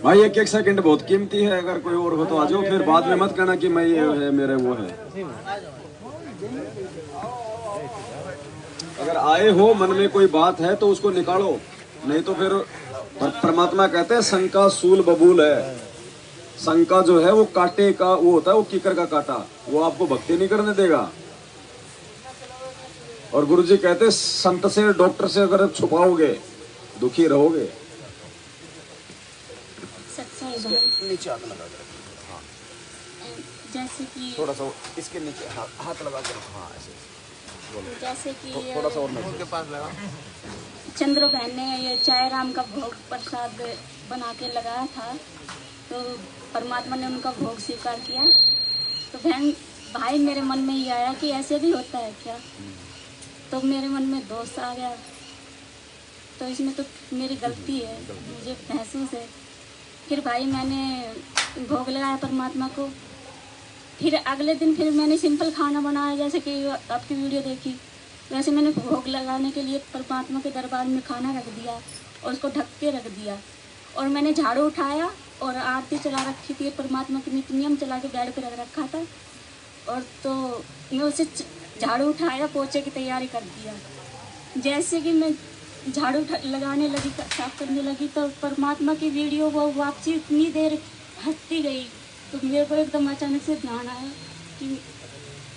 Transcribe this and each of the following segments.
भाई एक एक सेकंड बहुत कीमती है, अगर कोई और हो तो आ जाओ, फिर बाद में मत कहना कि मैं ये है मेरे वो है। अगर आए हो मन में कोई बात है तो उसको निकालो, नहीं तो फिर परमात्मा कहते हैं शंका सूल बबूल है। शंका जो है वो कांटे का वो होता है, वो कीकर का कांटा, वो आपको भक्ति नहीं करने देगा। और गुरुजी कहते हैं संत से डॉक्टर से अगर छुपाओगे दुखी रहोगे। नीचे हाथ लगा कर, हाँ जैसे कि थोड़ा सा इसके नीचे हाथ लगा कर, हाँ ऐसे बोलो। जैसे कि थोड़ा सा और उनके पास लगा। चंद्र बहन ने ये चाय राम का भोग प्रसाद बना के लगाया था, तो परमात्मा ने उनका भोग स्वीकार किया। तो बहन भाई मेरे मन में ये आया कि ऐसे भी होता है क्या, तो मेरे मन में दोष आ गया। तो इसमें तो मेरी गलती है, मुझे महसूस है। फिर भाई मैंने भोग लगाया परमात्मा को। फिर अगले दिन फिर मैंने सिंपल खाना बनाया, जैसे कि आपकी वीडियो देखी वैसे मैंने भोग लगाने के लिए परमात्मा के दरबार में खाना रख दिया और उसको ढक के रख दिया। और मैंने झाड़ू उठाया और आरती चला रखी थी, परमात्मा की नित्यनियम चला के बेड पर रख रखा था। और तो मैं उसे झाड़ू उठाया, पोछे की तैयारी कर दिया। जैसे कि मैं झाड़ू लगाने लगी, साफ करने लगी, तो परमात्मा की वीडियो वो वापसी इतनी देर हटती गई। तो मेरे को एकदम अचानक से ध्यान आया कि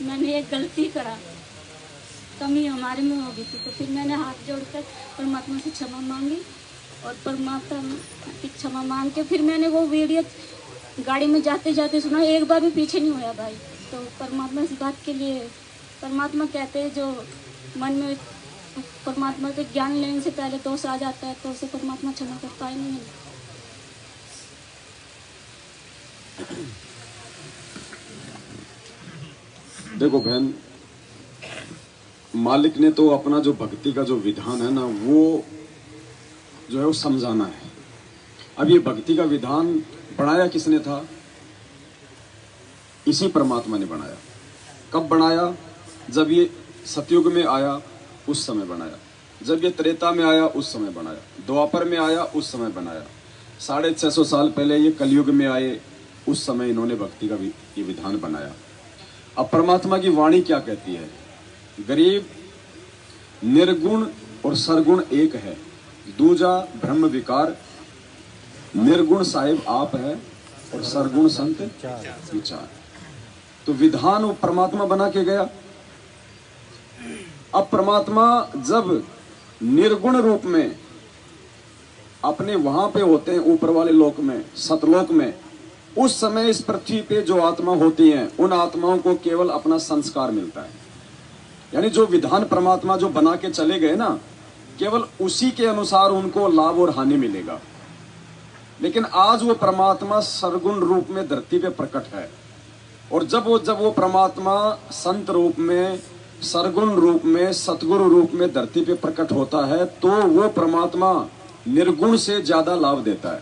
मैंने एक गलती करा, कमी हमारे में हो गई थी। तो फिर मैंने हाथ जोड़कर परमात्मा से क्षमा मांगी और परमात्मा की क्षमा मांग के फिर मैंने वो वीडियो गाड़ी में जाते जाते सुना, एक बार भी पीछे नहीं होया भाई। तो परमात्मा इस बात के लिए, परमात्मा कहते हैं जो मन में परमात्मा के ज्ञान लेने से पहले दोष आ जाता है तो उसे परमात्मा क्षमा करता ही नहीं है। देखो बहन, मालिक ने तो अपना जो भक्ति का जो विधान है ना, वो जो है वो समझाना है। अब ये भक्ति का विधान बनाया किसने था? इसी परमात्मा ने बनाया। कब बनाया? जब ये सतयुग में आया उस समय बनाया, जब ये त्रेता में आया उस समय बनाया, द्वापर में आया उस समय बनाया, 650 साल पहले ये कलयुग में आए उस समय इन्होंने भक्ति का ये विधान बनाया। अब परमात्मा की वाणी क्या कहती है? गरीब निर्गुण और सरगुण एक है, दूजा ब्रह्म विकार, निर्गुण साहिब आप है और सरगुण संत विचार। तो विधान वो परमात्मा बना के गया। अब परमात्मा जब निर्गुण रूप में अपने वहां पे होते हैं ऊपर वाले लोक में, सतलोक में, उस समय इस पृथ्वी पे जो आत्मा होती हैं उन आत्माओं को केवल अपना संस्कार मिलता है। यानी जो विधान परमात्मा जो बना के चले गए ना, केवल उसी के अनुसार उनको लाभ और हानि मिलेगा। लेकिन आज वो परमात्मा सरगुण रूप में धरती पे प्रकट है, और जब वो परमात्मा संत रूप में, सरगुण रूप में, सतगुरु रूप में धरती पे प्रकट होता है, तो वो परमात्मा निर्गुण से ज्यादा लाभ देता है।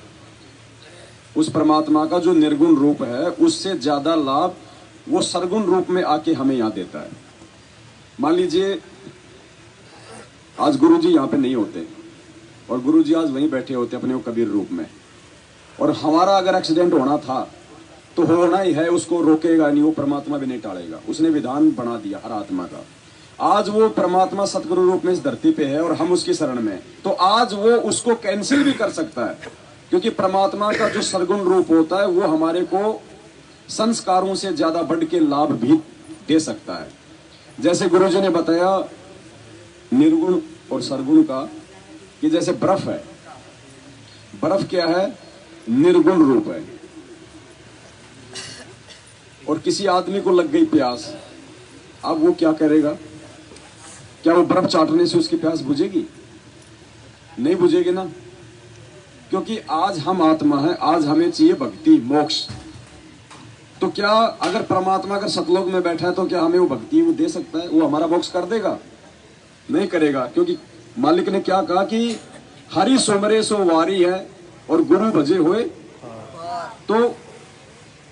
उस परमात्मा का जो निर्गुण रूप है उससे ज्यादा लाभ वो सरगुण रूप में आके हमें यहाँ देता है। मान लीजिए आज गुरुजी यहाँ पे नहीं होते और गुरुजी आज वहीं बैठे होते अपने वो कबीर रूप में, और हमारा अगर एक्सीडेंट होना था तो होना ही है, उसको रोकेगा नहीं, वो परमात्मा भी नहीं टालेगा। उसने विधान बना दिया हर आत्मा का। आज वो परमात्मा सतगुरु रूप में इस धरती पे है और हम उसकी शरण में, तो आज वो उसको कैंसिल भी कर सकता है, क्योंकि परमात्मा का जो सरगुण रूप होता है वो हमारे को संस्कारों से ज्यादा बढ़ के लाभ भी दे सकता है। जैसे गुरुजी ने बताया निर्गुण और सरगुण का, कि जैसे बर्फ है, बर्फ क्या है? निर्गुण रूप है। और किसी आदमी को लग गई प्यास, अब वो क्या करेगा? क्या वो बर्फ चाटने से उसकी प्यास बुझेगी? नहीं बुझेगी ना, क्योंकि आज हम आत्मा है, आज हमें चाहिए भक्ति, मोक्ष। तो क्या अगर परमात्मा अगर सतलोक में बैठा है तो क्या हमें वो भक्ति वो दे सकता है? वो हमारा मोक्ष कर देगा? नहीं करेगा, क्योंकि मालिक ने क्या कहा कि हरि सुमरे सो वारी है और गुरु भजे हुए। तो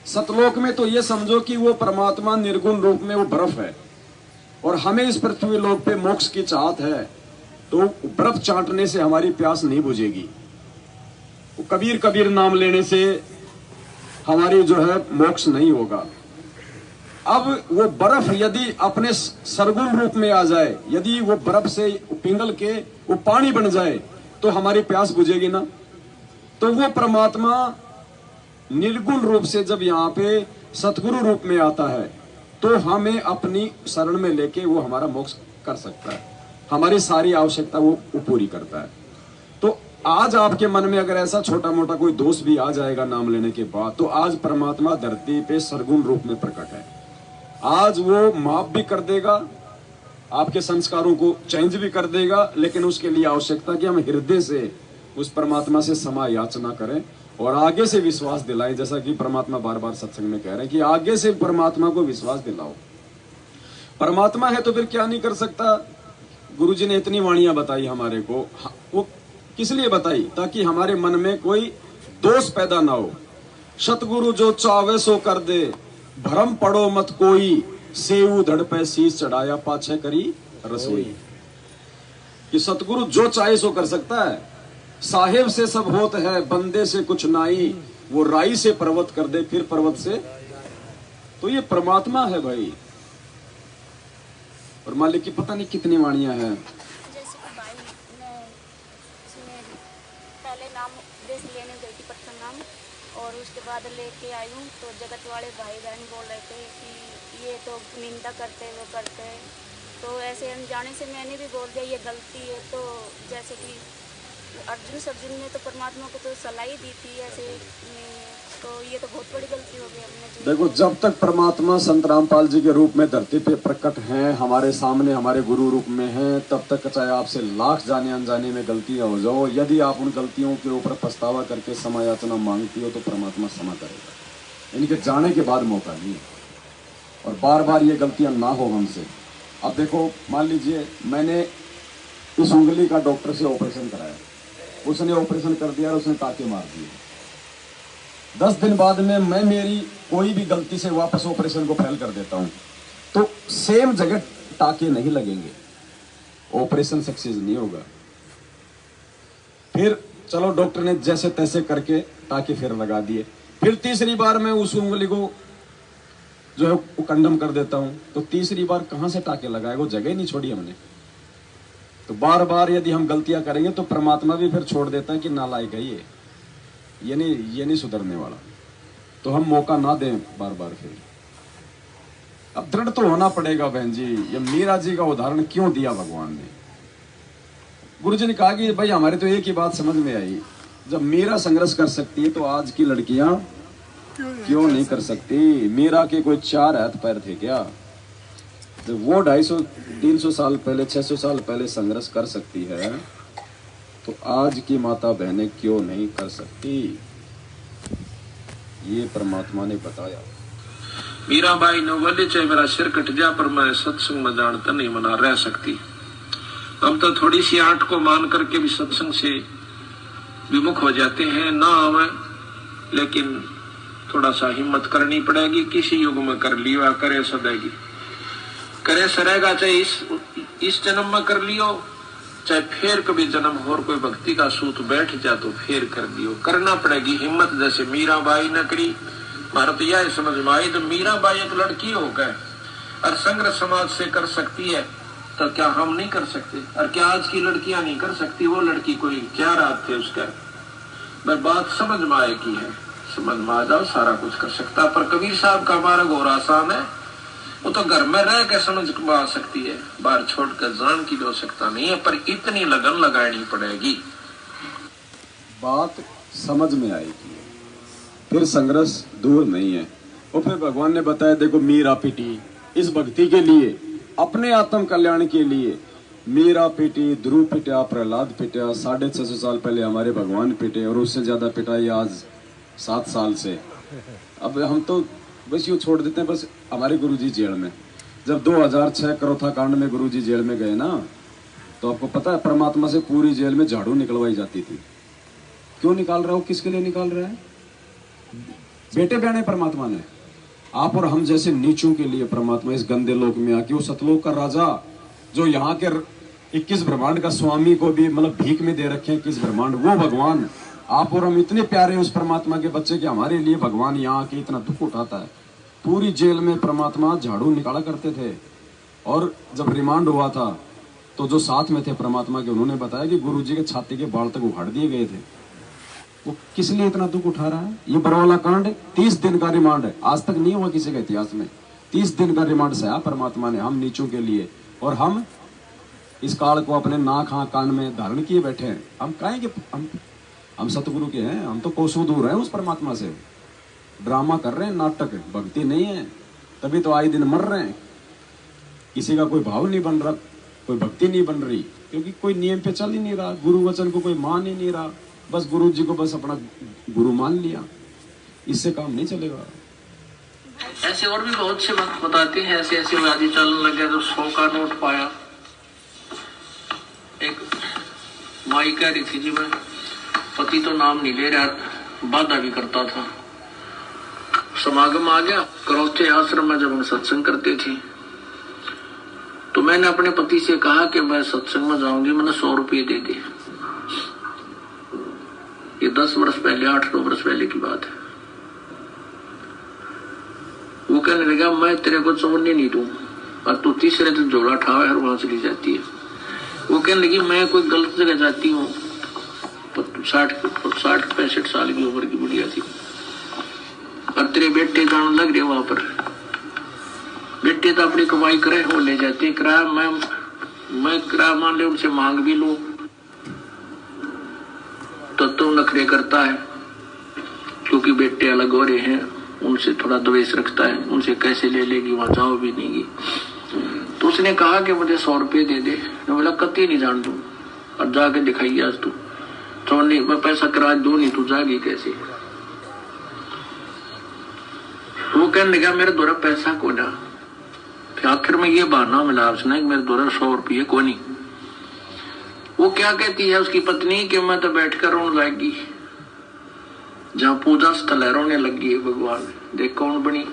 सतलोक में तो ये समझो कि वो परमात्मा निर्गुण रूप में वो बर्फ है, और हमें इस पृथ्वी लोक पे मोक्ष की चाहत है, तो बर्फ चाटने से हमारी प्यास नहीं बुझेगी। कबीर कबीर नाम लेने से हमारी जो है मोक्ष नहीं होगा। अब वो बर्फ यदि अपने सरगुण रूप में आ जाए, यदि वो बर्फ से पिघल के वो पानी बन जाए तो हमारी प्यास बुझेगी ना। तो वो परमात्मा निर्गुण रूप से जब यहाँ पे सतगुरु रूप में आता है तो हमें अपनी शरण में लेके वो हमारा मोक्ष कर सकता है, हमारी सारी आवश्यकता वो पूरी करता है। तो आज आपके मन में अगर ऐसा छोटा मोटा कोई दोष भी आ जाएगा नाम लेने के बाद, तो आज परमात्मा धरती पे सरगुण रूप में प्रकट है। आज वो माफ भी कर देगा, आपके संस्कारों को चेंज भी कर देगा, लेकिन उसके लिए आवश्यकता कि हम हृदय से उस परमात्मा से क्षमा याचना करें और आगे से विश्वास दिलाएं। जैसा कि परमात्मा बार बार सत्संग में कह रहे हैं कि आगे से परमात्मा को विश्वास दिलाओ। परमात्मा है तो फिर क्या नहीं कर सकता। गुरुजी ने इतनी वाणियां बताई हमारे को, वो किस लिए बताई? ताकि हमारे मन में कोई दोष पैदा ना हो। सतगुरु जो चावे सो कर दे, भरम पड़ो मत कोई, सेऊ धड़ पे शीश चढ़ाया पाछे करी रसोई। कि सतगुरु जो चाहे सो कर सकता है। साहेब से सब होत है, बंदे से कुछ नाई, वो राई से पर्वत कर दे फिर पर्वत से। तो ये परमात्मा है भाई। और मालिक की पता नहीं कितनी वाणियां हैं। जैसे कि भाई ने इसमें पहले नाम देश लेने गई थी पटना नाम, और उसके बाद लेके आई हूँ तो जगत वाले भाई बहन बोल रहे थे कि ये तो निंदा करते वो करते। तो ऐसे अनजाने से मैंने भी बोल दिया ये गलती है। तो जैसे कि अर्जुन ने तो परमात्मा को तो सलाह दी थी ऐसे, तो ये तो बहुत बड़ी गलती हो गई हमने। देखो, जब तक परमात्मा संत रामपाल जी के रूप में धरती पे प्रकट हैं, हमारे सामने हमारे गुरु रूप में हैं, तब तक चाहे आपसे लाख जाने अनजाने में गलतियां हो जाओ, यदि आप उन गलतियों के ऊपर पछतावा करके क्षमा याचना मांगती हो तो परमात्मा क्षमा करेगा। इनके जाने के बाद मौका नहीं है। और बार बार ये गलतियां ना हो हमसे। अब देखो, मान लीजिए मैंने इस उंगली का डॉक्टर से ऑपरेशन कराया, उसने ऑपरेशन कर दिया और उसने टाके मार दिए। 10 दिन बाद में मैं मेरी कोई भी गलती से वापस ऑपरेशन को फेल कर देता हूं तो सेम जगह टाके नहीं लगेंगे, ऑपरेशन सक्सेस नहीं होगा। फिर चलो डॉक्टर ने जैसे तैसे करके टाके फिर लगा दिए, फिर तीसरी बार मैं उस उंगली को जो है वो कंडम कर देता हूं तो तीसरी बार कहां से टाके लगाए? वो जगह नहीं छोड़ी हमने। तो बार बार यदि हम गलतियां करेंगे तो परमात्मा भी फिर छोड़ देता है कि नालायक है ये नहीं सुधरने वाला। तो हम मौका ना दें बार बार। फिर अब दृढ़ तो होना पड़ेगा बहन जी। ये मीरा जी का उदाहरण क्यों दिया भगवान ने? गुरुजी ने कहा कि भाई हमारे तो एक ही बात समझ में आई, जब मीरा संघर्ष कर सकती है तो आज की लड़कियां क्यों नहीं कर सकती? मीरा के कोई 4 हाथ पैर थे क्या? जब वो 250-300 साल पहले 600 साल पहले संघर्ष कर सकती है तो आज की माता बहनें क्यों नहीं कर सकती? ये परमात्मा ने बताया। मीराबाई ने बोले चाहे मेरा सिर कट जा पर मैं सत्संग में जानता नहीं मना रह सकती। हम तो थोड़ी सी आंट को मान करके भी सत्संग से विमुख हो जाते हैं ना हमें, लेकिन थोड़ा सा हिम्मत करनी पड़ेगी। किसी युग में कर लियो करे सदेगी, करे सरेगा, चाहे इस जन्म में कर लियो, चाहे फिर कभी जन्म और कोई भक्ति का सूत बैठ जा तो फिर कर दियो। करना पड़ेगी हिम्मत, जैसे मीराबाई ने करी। भारत यह समझ में आई तो मीराबाई एक लड़की हो गए और संघर्ष समाज से कर सकती है तो क्या हम नहीं कर सकते? और क्या आज की लड़कियां नहीं कर सकती? वो लड़की कोई क्या रात थे उसका? मैं बात समझ में आएगी है, समझ में आ जाओ सारा कुछ कर सकता। पर कबीर साहब का मार्ग और आसान है, वो तो घर में रह के समझ में आ सकती है, बाहर छोड़कर जान की हो सकता नहीं है। पर इतनी लगन लगानी पड़ेगी, बात समझ में आएगी, फिर संघर्ष दूर नहीं है। और फिर भगवान ने बताया, देखो मीरा पिटी इस भक्ति के लिए, अपने आत्म कल्याण के लिए। मीरा पिटी, ध्रुव पिटा, प्रहलाद पिटा, 650 साल पहले हमारे भगवान पिटे, और उससे ज्यादा पिटाई आज 7 साल से। अब हम तो बस यूँ छोड़ देते हैं। बस हमारे गुरुजी जेल में, जब 2006 करोथा कांड में गुरुजी जेल में गए ना, तो आपको पता है परमात्मा से पूरी जेल में झाड़ू निकलवाई जाती थी। क्यों निकाल रहा हो? किसके लिए निकाल रहा है? बेटे बहने परमात्मा ने, आप और हम जैसे नीचों के लिए परमात्मा इस गंदे लोक में आके, वो सतलोक का राजा जो यहाँ के 21 ब्रह्मांड का स्वामी को भी मतलब भीख में दे रखे हैं 21 ब्रह्मांड, वो भगवान आप और हम इतने प्यारे उस परमात्मा के बच्चे कि हमारे लिए भगवान यहाँ आके इतना दुख उठाता है। पूरी जेल में परमात्मा झाड़ू निकाला करते थे, और जब रिमांड हुआ था तो जो साथ में थे परमात्मा के, उन्होंने बताया कि गुरुजी के छाती के बाल तक उखाड़ दिए गए थे। वो किस लिए इतना दुख उठा रहा है? ये बरवाला कांड 30 दिन का रिमांड है, आज तक नहीं हुआ किसी के इतिहास में। 30 दिन का रिमांड सहा परमात्मा ने हम नीचों के लिए, और हम इस काल को अपने नाक हाँ कान में धारण किए बैठे हैं। हम काहे कि हम सतगुरु के हैं, हम तो कोसों दूर हैं उस परमात्मा से। ड्रामा कर रहे हैं, नाटक, भक्ति नहीं है, तभी तो आए दिन मर रहे हैं। किसी का कोई भाव नहीं बन रहा, कोई भक्ति नहीं बन रही, क्योंकि कोई नियम पे चल ही नहीं रहा, गुरु वचन को कोई मान ही नहीं रहा, बस गुरु जी को बस अपना गुरु मान लिया। इससे काम नहीं चलेगा। ऐसे और भी बहुत से बात बताते हैं, ऐसे ऐसे व्याधि चलने लगे तो 100 का नोट पाया। एक माई कह रही थी जी मैं पति तो नाम नहीं ले रहा, बाधा भी करता था। समागम आ गया, करौथे आश्रम में जब हम सत्संग करते थे तो मैंने अपने पति से कहा कि मैं सत्संग में जाऊंगी, मैंने 100 रुपये दे दे। ये 10 वर्ष पहले, 8-9 वर्ष पहले की बात है। वो कहने लगा मैं तेरे को छोड़ने नहीं दूं, और तू तीसरे दिन झोला उठावे और वहां चली जाती है। वो कहने लगी मैं कोई गलत जगह जाती हूँ, 60-65 साल की उम्र की बुढ़िया थी, और तेरे बेटे जाने लग रहे वहां पर। बेटे तो अपनी कमाई करे हो ले जाते, किराया मैं किराया मान ले उनसे मांग भी लूं तो नखरे करता है, क्योंकि बेटे अलग हो रहे हैं, उनसे थोड़ा द्वेष रखता है, उनसे कैसे ले लेगी, वहां जाओ भी नहीं। तो उसने कहा कि मुझे 100 रुपये दे दे। मैं बोला कति नहीं जान दूं, और जाके दिखाइए आज तू। तो नहीं, मैं पैसा किराया दूं नहीं, तू जाएगी कैसे? वो कहने लगा मेरे द्वारा पैसा को ना। फिर आखिर में ये बहाना मिला उसने कि मेरे द्वारा 100 रुपये को नहीं। वो क्या कहती है उसकी पत्नी कि मैं तो बैठकर रोने लगी, जहाँ पूजा स्थल है रोने लगी है भगवान, देख कौन बनी।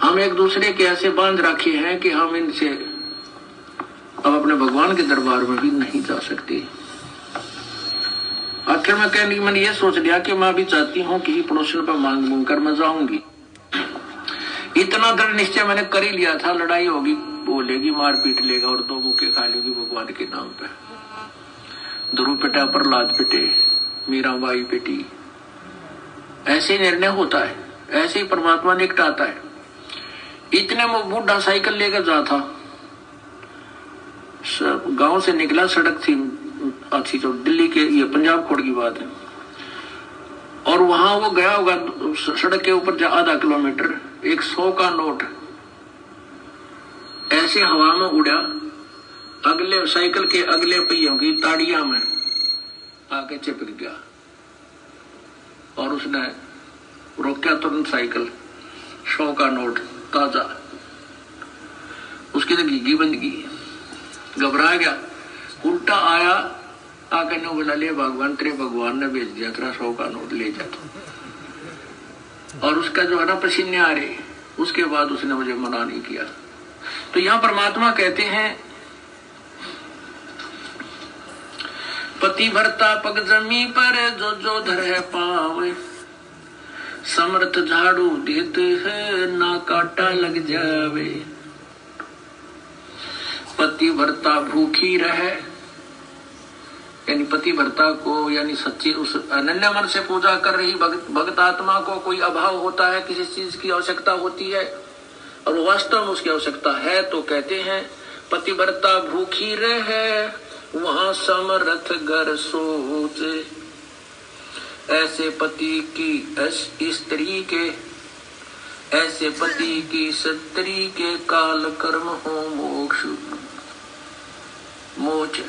हम एक दूसरे के ऐसे बांध रखे हैं कि हम इनसे अब अपने भगवान के दरबार में भी नहीं जा सकते। आखिर में कहने मैंने ये सोच लिया कि मैं भी चाहती हूँ कि पड़ोसन पर मांग कर मैं जाऊंगी। इतना दृढ़ निश्चय मैंने कर ही लिया था, लड़ाई होगी, बोलेगी, मार पीट लेगा और 2 मुक्के खा लेगी भगवान के नाम पे। ध्रुव पिटा, प्रहलाद पिटे, मीराबाई पिटी। ऐसे निर्णय होता है, ऐसे ही परमात्मा निकटाता है। इतने में बूढ़ा साइकिल लेकर जा था, गांव से निकला, सड़क थी अच्छी, जो दिल्ली के, ये पंजाब खोड़ की बात है, और वहां वो गया होगा सड़क के ऊपर आधा किलोमीटर, एक 100 का नोट ऐसे हवा में उड़ा, अगले साइकिल के अगले पहियों की ताड़िया में आके चिपक गया, और उसने रोका तुरंत साइकिल। 100 का नोट ताजा, उसकी तो घीगी बंद की, घबरा गया, उल्टा आया, आके ने बोला ले भगवान, तेरे भगवान ने भेज दिया, तेरा 100 का नोट ले जा। और उसका जो है ना पसीने आ रहे, उसके बाद उसने मुझे मना नहीं किया। तो यहाँ परमात्मा कहते हैं पति भरता पग जमी पर जो जो धर है पावे, समर्थ झाड़ू देते है ना काटा लग जावे। पति भरता भूखी रहे, यानी पति भरता को, यानी सच्ची उस अनन्य मन से पूजा कर रही भक्त आत्मा को कोई अभाव होता है, किसी चीज की आवश्यकता होती है और वास्तव में उसकी आवश्यकता है, तो कहते हैं पति भरता भूखी रहे, वहां समर्थ घर सोच। ऐसे पति की स्त्री के, ऐसे पति की स्त्री के काल कर्म हो मोक्ष मोच।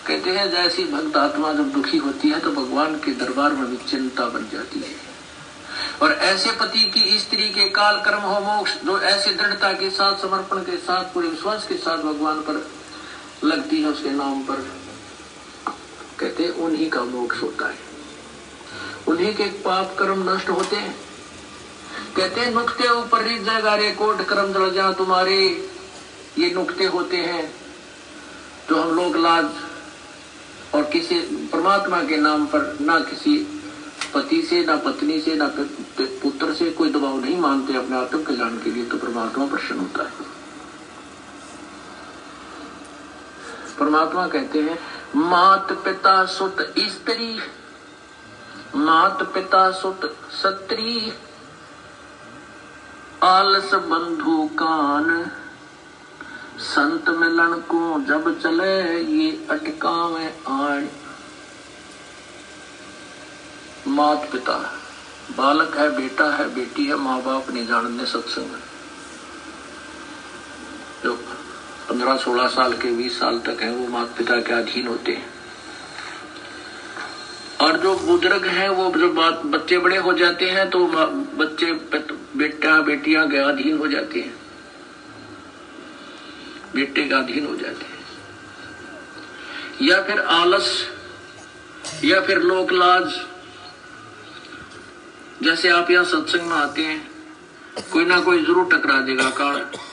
कहते हैं जैसी भक्त आत्मा जब दुखी होती है तो भगवान के दरबार में भी चिंता बन जाती है। और ऐसे पति की स्त्री के काल कर्म हो मोक्ष, जो ऐसे दृढ़ता के साथ, समर्पण के साथ, पूरे विश्वास के साथ भगवान पर लगती है, उसके नाम पर, कहते हैं उन्हीं का मोक्ष होता है, उन्हीं के पाप कर्म नष्ट होते हैं। कहते हैं नुक्ते ऊपर जगह रे कोट कर्म जल जा तुम्हारे, ये नुक्ते होते हैं जो हम लोग लाज और किसी परमात्मा के नाम पर ना किसी पति से, ना पत्नी से, ना पुत्र से कोई दबाव नहीं मानते अपने आत्म कल्याण के लिए, तो परमात्मा प्रसन्न होता है। परमात्मा कहते हैं मात पिता सुत स्त्री, मात पिता सुत सत्री, आलस बंधु कान, संत मिलन को जब चले ये अटकावे आन। मात पिता, बालक है, बेटा है, बेटी है, माँ बाप नहीं जानते सत्संग में। जो 15-16 साल के 20 साल तक हैं वो माता पिता के अधीन होते हैं, और जो बुजुर्ग हैं वो जो बच्चे बड़े हो जाते हैं तो बच्चे बेटा बेटियां के अधीन हो जाते हैं, बेटे का अधीन हो जाते हैं, या फिर आलस, या फिर लोक लाज। जैसे आप यहाँ सत्संग में आते हैं, कोई ना कोई जरूर टकरा देगा,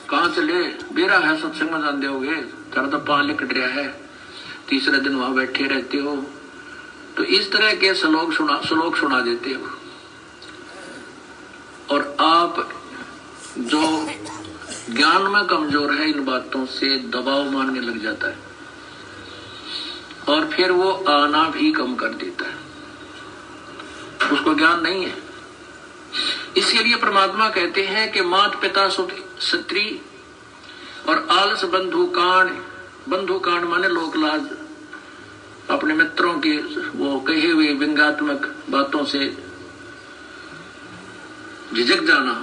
कहाँ चले, बेरा है सत्संग में जाते होगे, तेरा तो पान लिकट रहा है, तीसरे दिन वहां बैठे रहते हो, तो इस तरह के श्लोक सुना देते हो। और आप जो ज्ञान में कमजोर है, इन बातों से दबाव मानने लग जाता है, और फिर वो आना भी कम कर देता है, उसको ज्ञान नहीं है। इसके लिए परमात्मा कहते हैं कि मात पिता सुत स्त्री और आलस बंधु कांड। बंधु कांड माने लोक लाज, अपने मित्रों के वो कहे हुए व्यंग्यात्मक बातों से झिझक जाना।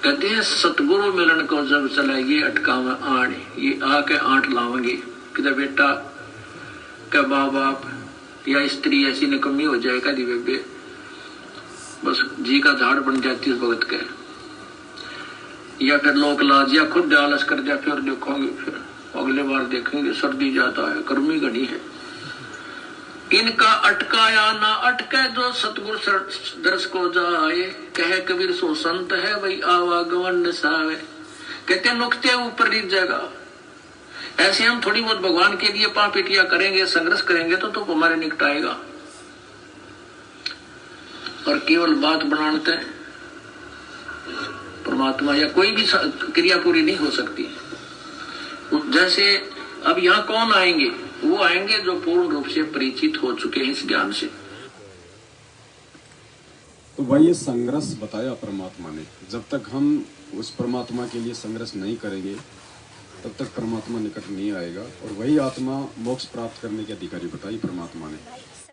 कहते हैं सतगुरु मिलन को जब चला ये अटकावा आण, ये आके आंट लावेंगे कि बेटा क्या माँ बाप या स्त्री ऐसी निकम्मी हो जाए कभी बेबे, बस जी का झाड़ बन जाती है उस भगत के, या फिर लोक लाज, या खुद आलस कर दिया, फिर देखोगे, फिर अगले बार देखेंगे, सर्दी ज्यादा है, गर्मी घनी है। इनका अटकाया ना अटके जो सतगुरु दर्श को जाए, कहे कबीर सो संत है वही आवागमन सावे। कहते हैं नुकते ऊपर रीत जाएगा। ऐसे हम थोड़ी बहुत भगवान के लिए पापिटिया करेंगे, संघर्ष करेंगे तो हमारे निकट आएगा, और केवल बात बनाते परमात्मा या कोई भी क्रिया पूरी नहीं हो सकती। जैसे अब यहाँ कौन आएंगे, वो आएंगे जो पूर्ण रूप से परिचित हो चुके हैं इस ज्ञान से। तो भाई ये संघर्ष बताया परमात्मा ने, जब तक हम उस परमात्मा के लिए संघर्ष नहीं करेंगे तब तक परमात्मा निकट नहीं आएगा, और वही आत्मा मोक्ष प्राप्त करने के अधिकारी बताई परमात्मा ने।